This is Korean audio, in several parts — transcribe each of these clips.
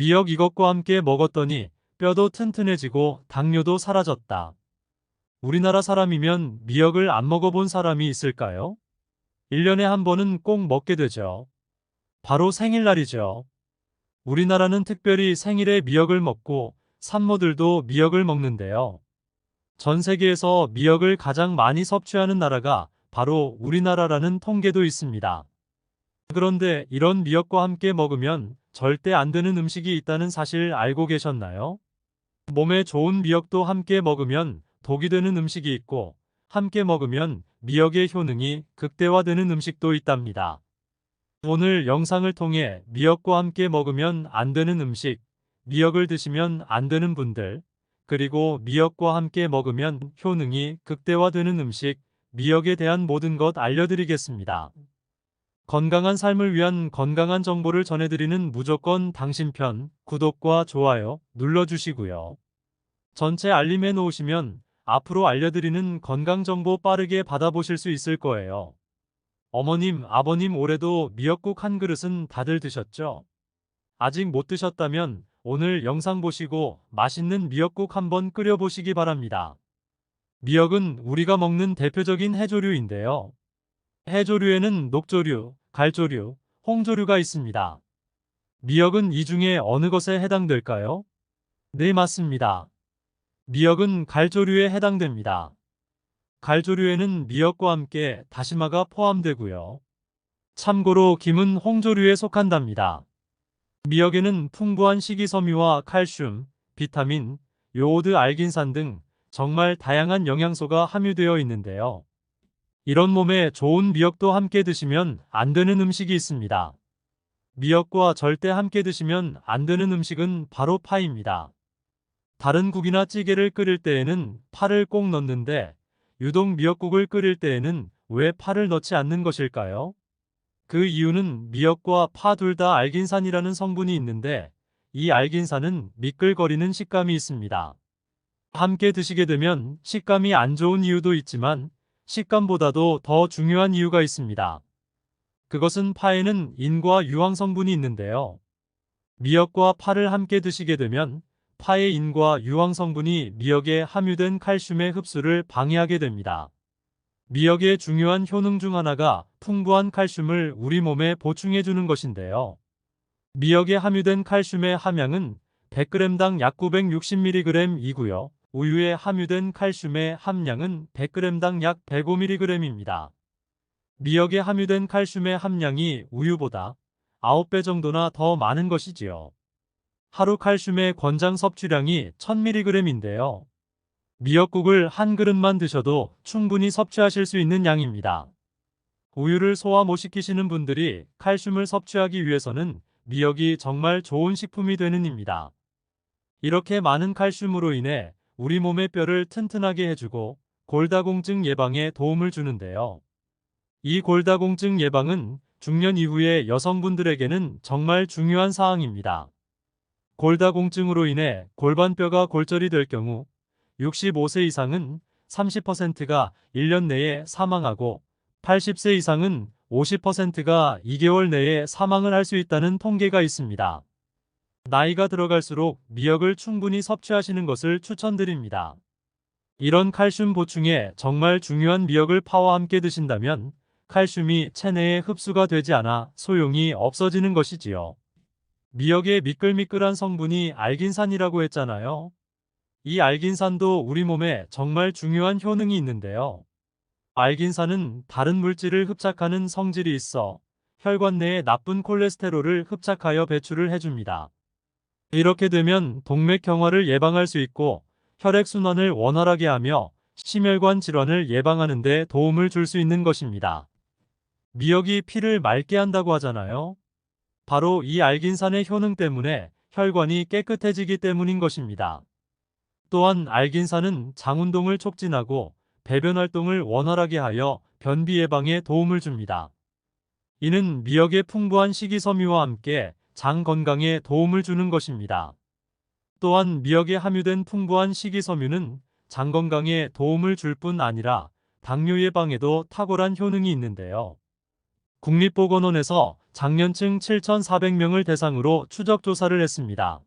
미역 이것과 함께 먹었더니 뼈도 튼튼해지고 당뇨도 사라졌다. 우리나라 사람이면 미역을 안 먹어본 사람이 있을까요? 1년에 한 번은 꼭 먹게 되죠. 바로 생일날이죠. 우리나라는 특별히 생일에 미역을 먹고 산모들도 미역을 먹는데요. 전 세계에서 미역을 가장 많이 섭취하는 나라가 바로 우리나라라는 통계도 있습니다. 그런데 이런 미역과 함께 먹으면 절대 안 되는 음식이 있다는 사실 알고 계셨나요? 몸에 좋은 미역도 함께 먹으면 독이 되는 음식이 있고, 함께 먹으면 미역의 효능이 극대화되는 음식도 있답니다. 오늘 영상을 통해 미역과 함께 먹으면 안 되는 음식, 미역을 드시면 안 되는 분들, 그리고 미역과 함께 먹으면 효능이 극대화되는 음식, 미역에 대한 모든 것 알려드리겠습니다. 건강한 삶을 위한 건강한 정보를 전해드리는 무조건 당신 편 구독과 좋아요 눌러주시고요. 전체 알림해 놓으시면 앞으로 알려드리는 건강정보 빠르게 받아보실 수 있을 거예요. 어머님, 아버님 올해도 미역국 한 그릇은 다들 드셨죠? 아직 못 드셨다면 오늘 영상 보시고 맛있는 미역국 한번 끓여보시기 바랍니다. 미역은 우리가 먹는 대표적인 해조류인데요. 해조류에는 녹조류, 갈조류, 홍조류가 있습니다. 미역은 이 중에 어느 것에 해당될까요? 네, 맞습니다. 미역은 갈조류에 해당됩니다. 갈조류에는 미역과 함께 다시마가 포함되고요. 참고로 김은 홍조류에 속한답니다. 미역에는 풍부한 식이섬유와 칼슘, 비타민, 요오드, 알긴산 등 정말 다양한 영양소가 함유되어 있는데요. 이런 몸에 좋은 미역도 함께 드시면 안 되는 음식이 있습니다. 미역과 절대 함께 드시면 안 되는 음식은 바로 파입니다. 다른 국이나 찌개를 끓일 때에는 파를 꼭 넣는데 유독 미역국을 끓일 때에는 왜 파를 넣지 않는 것일까요? 그 이유는 미역과 파 둘 다 알긴산이라는 성분이 있는데 이 알긴산은 미끌거리는 식감이 있습니다. 함께 드시게 되면 식감이 안 좋은 이유도 있지만 식감보다도 더 중요한 이유가 있습니다. 그것은 파에는 인과 유황 성분이 있는데요. 미역과 파를 함께 드시게 되면 파의 인과 유황 성분이 미역에 함유된 칼슘의 흡수를 방해하게 됩니다. 미역의 중요한 효능 중 하나가 풍부한 칼슘을 우리 몸에 보충해 주는 것인데요. 미역에 함유된 칼슘의 함량은 100g당 약 960mg이고요. 우유에 함유된 칼슘의 함량은 100g당 약 105mg입니다. 미역에 함유된 칼슘의 함량이 우유보다 9배 정도나 더 많은 것이지요. 하루 칼슘의 권장 섭취량이 1000mg인데요. 미역국을 한 그릇만 드셔도 충분히 섭취하실 수 있는 양입니다. 우유를 소화 못 시키시는 분들이 칼슘을 섭취하기 위해서는 미역이 정말 좋은 식품이 되는 입니다. 이렇게 많은 칼슘으로 인해 우리 몸의 뼈를 튼튼하게 해주고 골다공증 예방에 도움을 주는데요. 이 골다공증 예방은 중년 이후의 여성분들에게는 정말 중요한 사항입니다. 골다공증으로 인해 골반뼈가 골절이 될 경우 65세 이상은 30%가 1년 내에 사망하고 80세 이상은 50%가 2개월 내에 사망을 할 수 있다는 통계가 있습니다. 나이가 들어갈수록 미역을 충분히 섭취하시는 것을 추천드립니다. 이런 칼슘 보충에 정말 중요한 미역을 파와 함께 드신다면 칼슘이 체내에 흡수가 되지 않아 소용이 없어지는 것이지요. 미역의 미끌미끌한 성분이 알긴산이라고 했잖아요. 이 알긴산도 우리 몸에 정말 중요한 효능이 있는데요. 알긴산은 다른 물질을 흡착하는 성질이 있어 혈관 내에 나쁜 콜레스테롤을 흡착하여 배출을 해줍니다. 이렇게 되면 동맥경화를 예방할 수 있고 혈액순환을 원활하게 하며 심혈관 질환을 예방하는 데 도움을 줄 수 있는 것입니다. 미역이 피를 맑게 한다고 하잖아요. 바로 이 알긴산의 효능 때문에 혈관이 깨끗해지기 때문인 것입니다. 또한 알긴산은 장운동을 촉진하고 배변 활동을 원활하게 하여 변비 예방에 도움을 줍니다. 이는 미역의 풍부한 식이섬유와 함께 장 건강에 도움을 주는 것입니다. 또한 미역에 함유된 풍부한 식이섬유는 장 건강에 도움을 줄 뿐 아니라 당뇨 예방에도 탁월한 효능이 있는데요. 국립보건원에서 장년층 7,400명을 대상으로 추적 조사를 했습니다.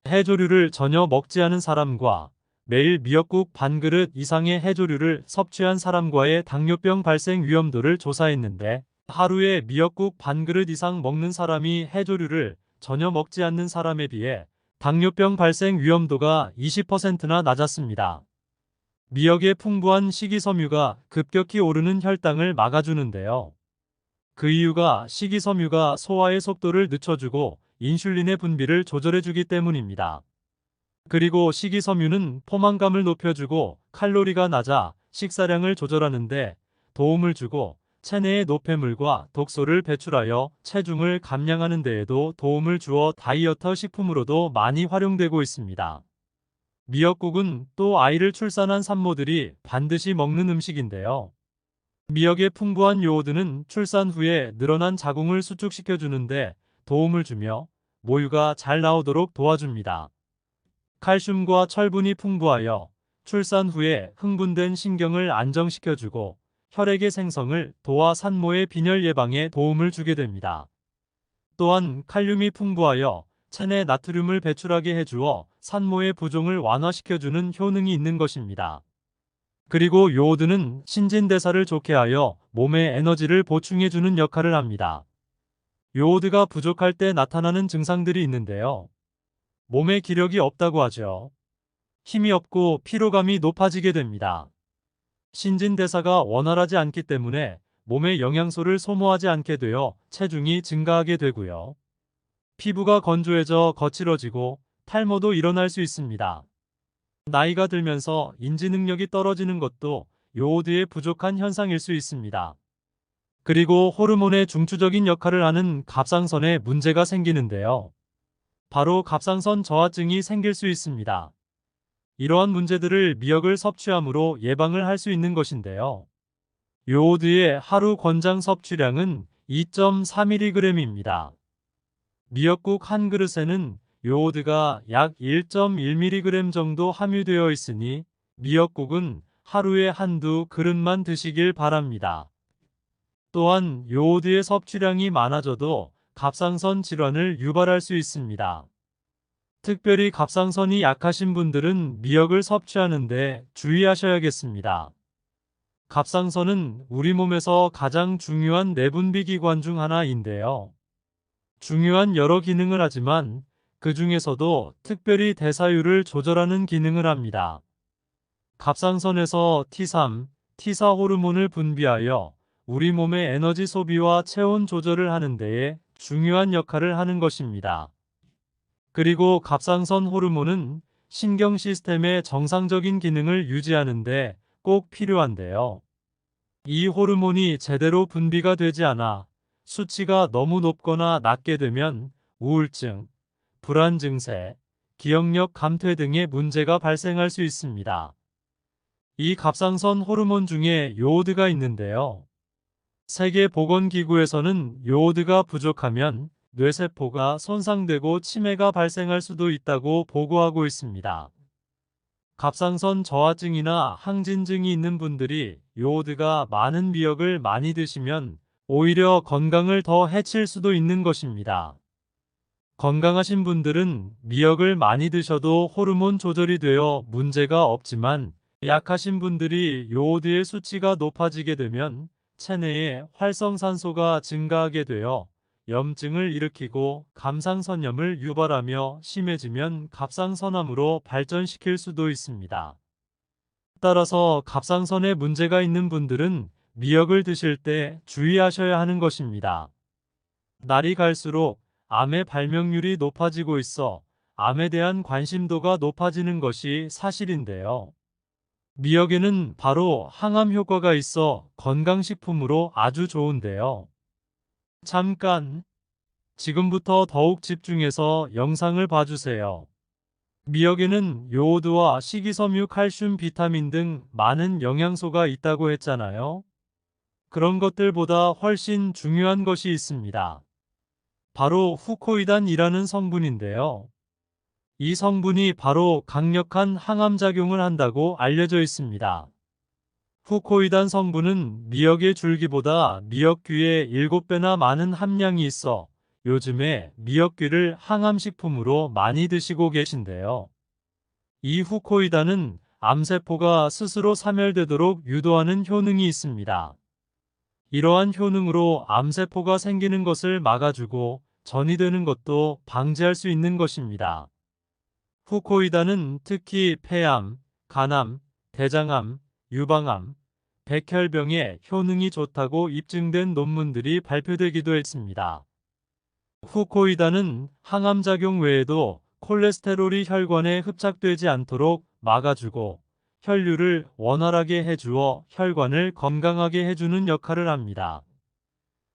해조류를 전혀 먹지 않은 사람과 매일 미역국 반 그릇 이상의 해조류를 섭취한 사람과의 당뇨병 발생 위험도를 조사했는데, 하루에 미역국 반 그릇 이상 먹는 사람이 해조류를 전혀 먹지 않는 사람에 비해 당뇨병 발생 위험도가 20%나 낮았습니다. 미역의 풍부한 식이섬유가 급격히 오르는 혈당을 막아주는데요. 그 이유가 식이섬유가 소화의 속도를 늦춰주고 인슐린의 분비를 조절해주기 때문입니다. 그리고 식이섬유는 포만감을 높여주고 칼로리가 낮아 식사량을 조절하는데 도움을 주고, 체내의 노폐물과 독소를 배출하여 체중을 감량하는 데에도 도움을 주어 다이어트 식품으로도 많이 활용되고 있습니다. 미역국은 또 아이를 출산한 산모들이 반드시 먹는 음식인데요. 미역의 풍부한 요오드는 출산 후에 늘어난 자궁을 수축시켜주는데 도움을 주며 모유가 잘 나오도록 도와줍니다. 칼슘과 철분이 풍부하여 출산 후에 흥분된 신경을 안정시켜주고 혈액의 생성을 도와 산모의 빈혈 예방에 도움을 주게 됩니다. 또한 칼륨이 풍부하여 체내 나트륨을 배출하게 해주어 산모의 부종을 완화시켜주는 효능이 있는 것입니다. 그리고 요오드는 신진대사를 좋게 하여 몸에 에너지를 보충해주는 역할을 합니다. 요오드가 부족할 때 나타나는 증상들이 있는데요. 몸에 기력이 없다고 하죠. 힘이 없고 피로감이 높아지게 됩니다. 신진대사가 원활하지 않기 때문에 몸에 영양소를 소모하지 않게 되어 체중이 증가하게 되고요. 피부가 건조해져 거칠어지고 탈모도 일어날 수 있습니다. 나이가 들면서 인지 능력이 떨어지는 것도 요오드의 부족한 현상일 수 있습니다. 그리고 호르몬의 중추적인 역할을 하는 갑상선에 문제가 생기는데요. 바로 갑상선 저하증이 생길 수 있습니다. 이러한 문제들을 미역을 섭취함으로 예방을 할 수 있는 것인데요. 요오드의 하루 권장 섭취량은 2.4mg입니다. 미역국 한 그릇에는 요오드가 약 1.1mg 정도 함유되어 있으니 미역국은 하루에 한두 그릇만 드시길 바랍니다. 또한 요오드의 섭취량이 많아져도 갑상선 질환을 유발할 수 있습니다. 특별히 갑상선이 약하신 분들은 미역을 섭취하는데 주의하셔야겠습니다. 갑상선은 우리 몸에서 가장 중요한 내분비 기관 중 하나인데요. 중요한 여러 기능을 하지만 그 중에서도 특별히 대사율을 조절하는 기능을 합니다. 갑상선에서 T3, T4 호르몬을 분비하여 우리 몸의 에너지 소비와 체온 조절을 하는 데에 중요한 역할을 하는 것입니다. 그리고 갑상선 호르몬은 신경 시스템의 정상적인 기능을 유지하는 데 꼭 필요한데요. 이 호르몬이 제대로 분비가 되지 않아 수치가 너무 높거나 낮게 되면 우울증, 불안 증세, 기억력 감퇴 등의 문제가 발생할 수 있습니다. 이 갑상선 호르몬 중에 요오드가 있는데요. 세계보건기구에서는 요오드가 부족하면 뇌세포가 손상되고 치매가 발생할 수도 있다고 보고하고 있습니다. 갑상선 저하증이나 항진증이 있는 분들이 요오드가 많은 미역을 많이 드시면 오히려 건강을 더 해칠 수도 있는 것입니다. 건강하신 분들은 미역을 많이 드셔도 호르몬 조절이 되어 문제가 없지만, 약하신 분들이 요오드의 수치가 높아지게 되면 체내에 활성산소가 증가하게 되어 염증을 일으키고 갑상선염을 유발하며 심해지면 갑상선암으로 발전시킬 수도 있습니다. 따라서 갑상선에 문제가 있는 분들은 미역을 드실 때 주의하셔야 하는 것입니다. 날이 갈수록 암의 발명률이 높아지고 있어 암에 대한 관심도가 높아지는 것이 사실인데요. 미역에는 바로 항암 효과가 있어 건강식품으로 아주 좋은데요. 잠깐! 지금부터 더욱 집중해서 영상을 봐주세요. 미역에는 요오드와 식이섬유, 칼슘, 비타민 등 많은 영양소가 있다고 했잖아요. 그런 것들보다 훨씬 중요한 것이 있습니다. 바로 후코이단이라는 성분인데요. 이 성분이 바로 강력한 항암작용을 한다고 알려져 있습니다. 후코이단 성분은 미역의 줄기보다 미역귀의 7배나 많은 함량이 있어 요즘에 미역귀를 항암식품으로 많이 드시고 계신데요. 이 후코이단은 암세포가 스스로 사멸되도록 유도하는 효능이 있습니다. 이러한 효능으로 암세포가 생기는 것을 막아주고 전이 되는 것도 방지할 수 있는 것입니다. 후코이단은 특히 폐암, 간암, 대장암, 유방암, 백혈병에 효능이 좋다고 입증된 논문들이 발표되기도 했습니다. 후코이단은 항암작용 외에도 콜레스테롤이 혈관에 흡착되지 않도록 막아주고 혈류를 원활하게 해주어 혈관을 건강하게 해주는 역할을 합니다.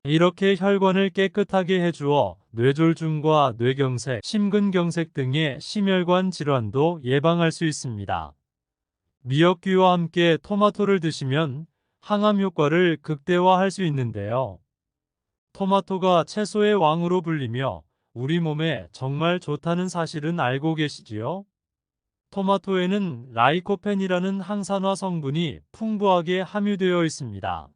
이렇게 혈관을 깨끗하게 해주어 뇌졸중과 뇌경색, 심근경색 등의 심혈관 질환도 예방할 수 있습니다. 미역귀와 함께 토마토를 드시면 항암 효과를 극대화할 수 있는데요. 토마토가 채소의 왕으로 불리며 우리 몸에 정말 좋다는 사실은 알고 계시지요? 토마토에는 라이코펜이라는 항산화 성분이 풍부하게 함유되어 있습니다.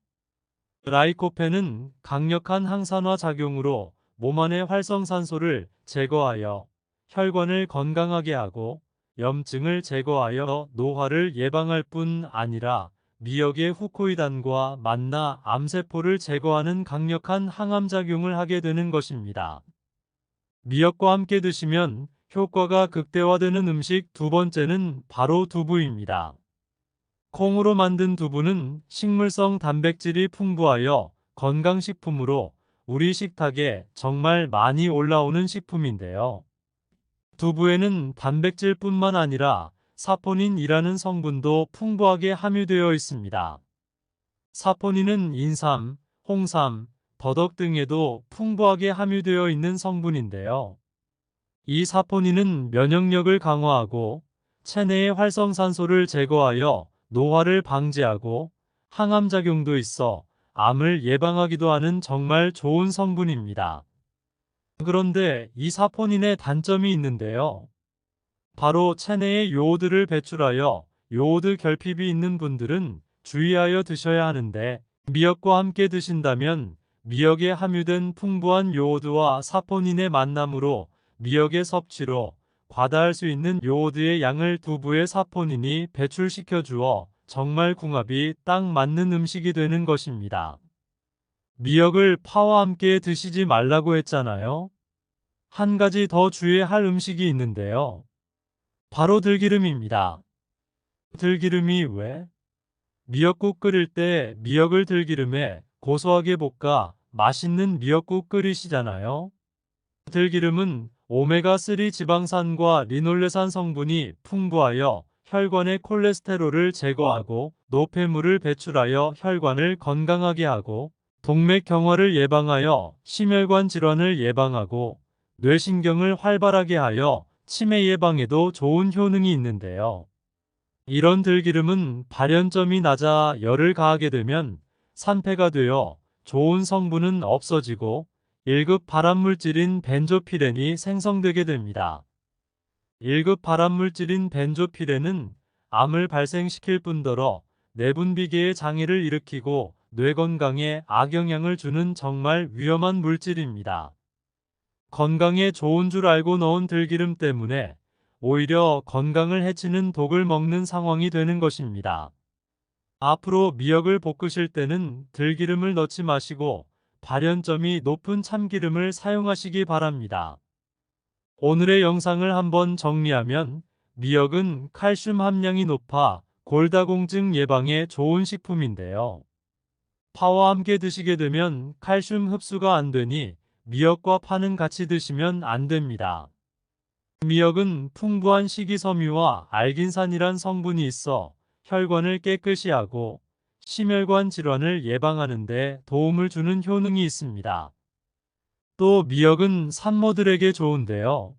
라이코펜은 강력한 항산화 작용으로 몸 안의 활성산소를 제거하여 혈관을 건강하게 하고 염증을 제거하여 노화를 예방할 뿐 아니라 미역의 후코이단과 만나 암세포를 제거하는 강력한 항암작용을 하게 되는 것입니다. 미역과 함께 드시면 효과가 극대화되는 음식 두 번째는 바로 두부입니다. 콩으로 만든 두부는 식물성 단백질이 풍부하여 건강식품으로 우리 식탁에 정말 많이 올라오는 식품인데요. 두부에는 단백질뿐만 아니라 사포닌이라는 성분도 풍부하게 함유되어 있습니다. 사포닌은 인삼, 홍삼, 더덕 등에도 풍부하게 함유되어 있는 성분인데요. 이 사포닌은 면역력을 강화하고 체내의 활성산소를 제거하여 노화를 방지하고 항암작용도 있어 암을 예방하기도 하는 정말 좋은 성분입니다. 그런데 이 사포닌의 단점이 있는데요. 바로 체내에 요오드를 배출하여 요오드 결핍이 있는 분들은 주의하여 드셔야 하는데 미역과 함께 드신다면 미역에 함유된 풍부한 요오드와 사포닌의 만남으로 미역의 섭취로 과다할 수 있는 요오드의 양을 두부의 사포닌이 배출시켜 주어 정말 궁합이 딱 맞는 음식이 되는 것입니다. 미역을 파와 함께 드시지 말라고 했잖아요. 한 가지 더 주의해야 할 음식이 있는데요. 바로 들기름입니다. 들기름이 왜? 미역국 끓일 때 미역을 들기름에 고소하게 볶아 맛있는 미역국 끓이시잖아요. 들기름은 오메가3 지방산과 리놀레산 성분이 풍부하여 혈관의 콜레스테롤을 제거하고 노폐물을 배출하여 혈관을 건강하게 하고 동맥경화를 예방하여 심혈관 질환을 예방하고 뇌신경을 활발하게 하여 치매 예방에도 좋은 효능이 있는데요. 이런 들기름은 발연점이 낮아 열을 가하게 되면 산패가 되어 좋은 성분은 없어지고 1급 발암물질인 벤조피렌이 생성되게 됩니다. 1급 발암물질인 벤조피렌은 암을 발생시킬 뿐더러 내분비계의 장애를 일으키고 뇌 건강에 악영향을 주는 정말 위험한 물질입니다. 건강에 좋은 줄 알고 넣은 들기름 때문에 오히려 건강을 해치는 독을 먹는 상황이 되는 것입니다. 앞으로 미역을 볶으실 때는 들기름을 넣지 마시고 발연점이 높은 참기름을 사용하시기 바랍니다. 오늘의 영상을 한번 정리하면 미역은 칼슘 함량이 높아 골다공증 예방에 좋은 식품인데요. 파와 함께 드시게 되면 칼슘 흡수가 안 되니 미역과 파는 같이 드시면 안 됩니다. 미역은 풍부한 식이섬유와 알긴산이란 성분이 있어 혈관을 깨끗이 하고 심혈관 질환을 예방하는 데 도움을 주는 효능이 있습니다. 또 미역은 산모들에게 좋은데요.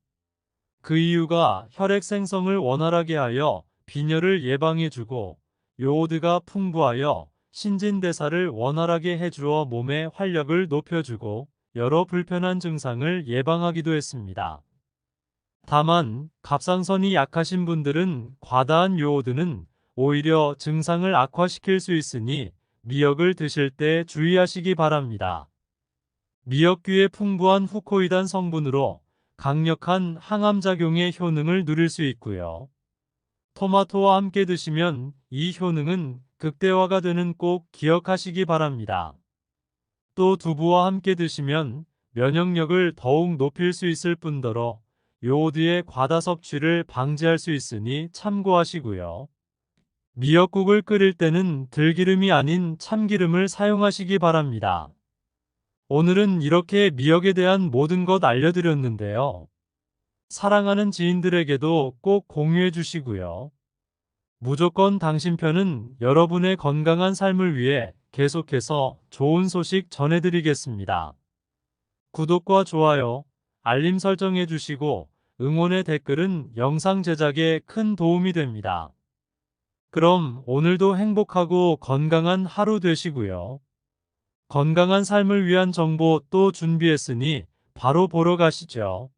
그 이유가 혈액 생성을 원활하게 하여 빈혈을 예방해주고 요오드가 풍부하여 신진대사를 원활하게 해주어 몸의 활력을 높여주고 여러 불편한 증상을 예방하기도 했습니다. 다만 갑상선이 약하신 분들은 과다한 요오드는 오히려 증상을 악화시킬 수 있으니 미역을 드실 때 주의하시기 바랍니다. 미역귀의 풍부한 후코이단 성분으로 강력한 항암작용의 효능을 누릴 수 있고요. 토마토와 함께 드시면 이 효능은 극대화가 되는 꼭 기억하시기 바랍니다. 또 두부와 함께 드시면 면역력을 더욱 높일 수 있을 뿐더러 요오드의 과다 섭취를 방지할 수 있으니 참고하시고요. 미역국을 끓일 때는 들기름이 아닌 참기름을 사용하시기 바랍니다. 오늘은 이렇게 미역에 대한 모든 것 알려드렸는데요. 사랑하는 지인들에게도 꼭 공유해 주시고요. 무조건 당신 편은 여러분의 건강한 삶을 위해 계속해서 좋은 소식 전해드리겠습니다. 구독과 좋아요, 알림 설정해 주시고 응원의 댓글은 영상 제작에 큰 도움이 됩니다. 그럼 오늘도 행복하고 건강한 하루 되시고요. 건강한 삶을 위한 정보 또 준비했으니 바로 보러 가시죠.